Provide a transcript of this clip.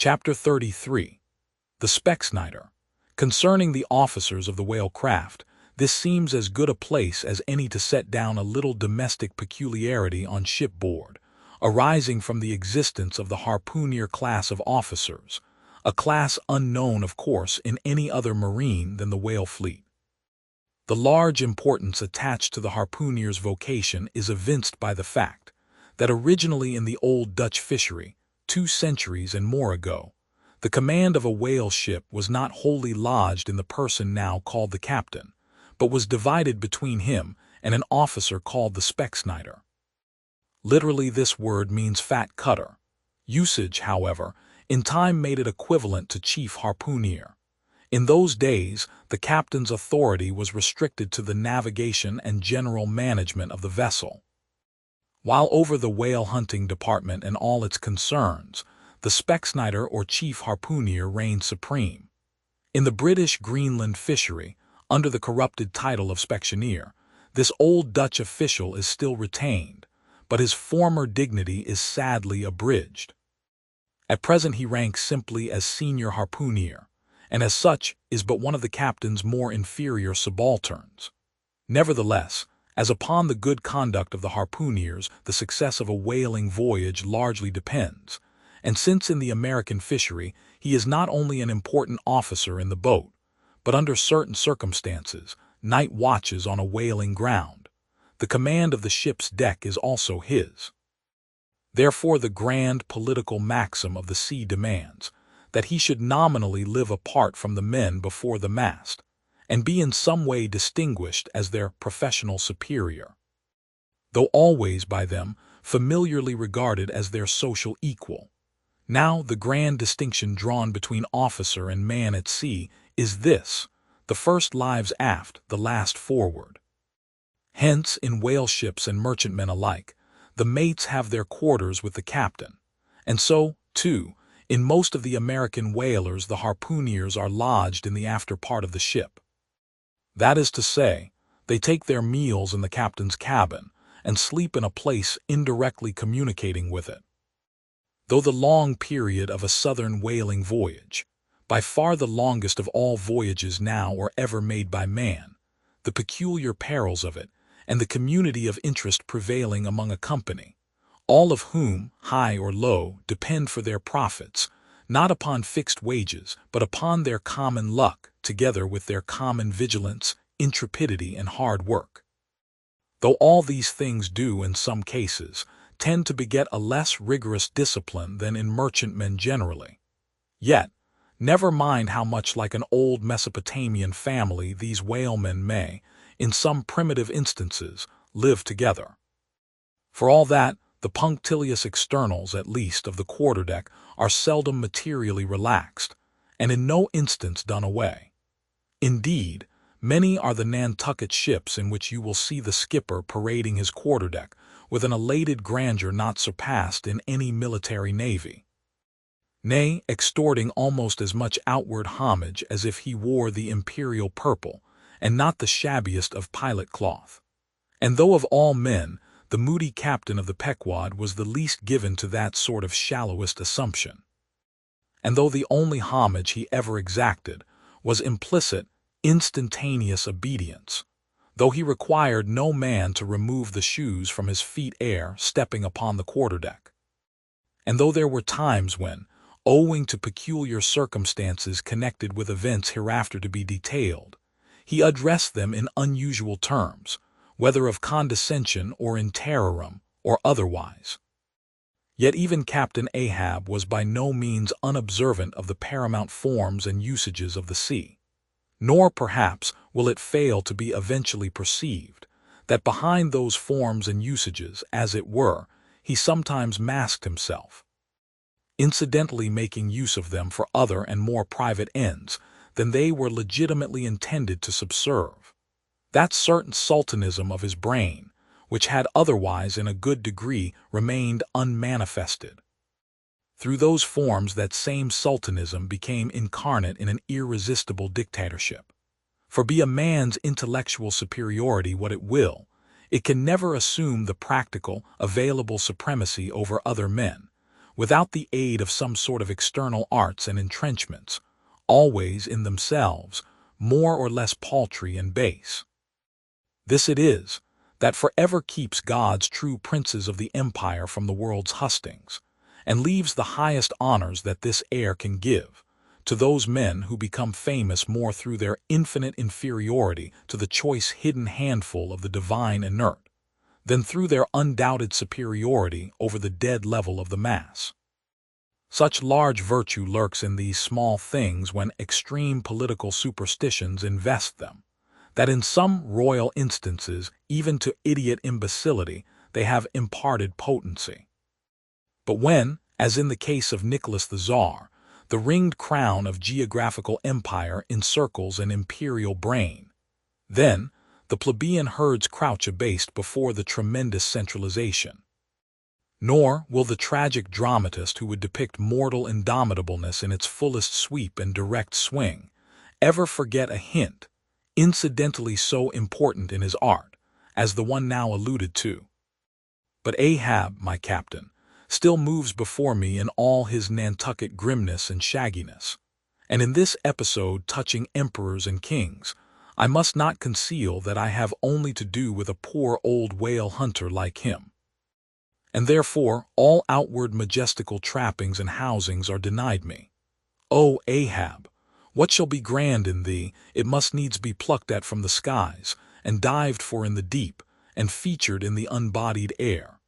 Chapter 33. The Specksnider. Concerning the officers of the whale craft, this seems as good a place as any to set down a little domestic peculiarity on shipboard, arising from the existence of the harpooner class of officers, a class unknown, of course, in any other marine than the whale fleet. The large importance attached to the harpooner's vocation is evinced by the fact that originally in the old Dutch fishery, 2 centuries and more ago, the command of a whale ship was not wholly lodged in the person now called the captain, but was divided between him and an officer called the Specksnider. Literally, this word means fat cutter. Usage, however, in time made it equivalent to chief harpooner. In those days, the captain's authority was restricted to the navigation and general management of the vessel, while over the whale hunting department and all its concerns, the Specksnider or chief harpooner reigned supreme. In the British Greenland fishery, under the corrupted title of specksioneer, this old Dutch official is still retained, but his former dignity is sadly abridged. At present he ranks simply as senior harpooner, and as such is but one of the captain's more inferior subalterns. Nevertheless, as upon the good conduct of the harpooners the success of a whaling voyage largely depends, and since in the American fishery he is not only an important officer in the boat, but under certain circumstances, night watches on a whaling ground, the command of the ship's deck is also his. Therefore the grand political maxim of the sea demands that he should nominally live apart from the men before the mast, and be in some way distinguished as their professional superior, though always by them familiarly regarded as their social equal. Now the grand distinction drawn between officer and man at sea is this: the first lives aft, the last forward. Hence, in whale ships and merchantmen alike, the mates have their quarters with the captain, and so, too, in most of the American whalers the harpooners are lodged in the after part of the ship. That is to say, they take their meals in the captain's cabin and sleep in a place indirectly communicating with it. Though the long period of a southern whaling voyage, by far the longest of all voyages now or ever made by man, the peculiar perils of it, and the community of interest prevailing among a company, all of whom, high or low, depend for their profits, not upon fixed wages, but upon their common luck, together with their common vigilance, intrepidity, and hard work. Though all these things do, in some cases, tend to beget a less rigorous discipline than in merchantmen generally, yet, never mind how much like an old Mesopotamian family these whalemen may, in some primitive instances, live together. For all that, the punctilious externals, at least, of the quarterdeck are seldom materially relaxed, and in no instance done away. Indeed, many are the Nantucket ships in which you will see the skipper parading his quarterdeck with an elated grandeur not surpassed in any military navy, nay, extorting almost as much outward homage as if he wore the imperial purple, and not the shabbiest of pilot cloth. And though of all men, the moody captain of the Pequod was the least given to that sort of shallowest assumption, and though the only homage he ever exacted was implicit, instantaneous obedience, though he required no man to remove the shoes from his feet ere stepping upon the quarterdeck, and though there were times when, owing to peculiar circumstances connected with events hereafter to be detailed, he addressed them in unusual terms, whether of condescension or in terrorem or otherwise. Yet even Captain Ahab was by no means unobservant of the paramount forms and usages of the sea, nor perhaps will it fail to be eventually perceived that behind those forms and usages, as it were, he sometimes masked himself, incidentally making use of them for other and more private ends than they were legitimately intended to subserve. That certain sultanism of his brain, which had otherwise in a good degree remained unmanifested. Through those forms that same sultanism became incarnate in an irresistible dictatorship. For be a man's intellectual superiority what it will, it can never assume the practical, available supremacy over other men, without the aid of some sort of external arts and entrenchments, always in themselves more or less paltry and base. This it is that forever keeps God's true princes of the empire from the world's hustings, and leaves the highest honors that this air can give to those men who become famous more through their infinite inferiority to the choice hidden handful of the divine inert, than through their undoubted superiority over the dead level of the mass. Such large virtue lurks in these small things when extreme political superstitions invest them, that in some royal instances, even to idiot imbecility, they have imparted potency. But when, as in the case of Nicholas the Tsar, the ringed crown of geographical empire encircles an imperial brain, then the plebeian herds crouch abased before the tremendous centralization. Nor will the tragic dramatist who would depict mortal indomitableness in its fullest sweep and direct swing ever forget a hint, incidentally so important in his art, as the one now alluded to. But Ahab, my captain, still moves before me in all his Nantucket grimness and shagginess, and in this episode touching emperors and kings, I must not conceal that I have only to do with a poor old whale hunter like him. And therefore all outward majestical trappings and housings are denied me. O Ahab, what shall be grand in thee, it must needs be plucked at from the skies, and dived for in the deep, and featured in the unbodied air.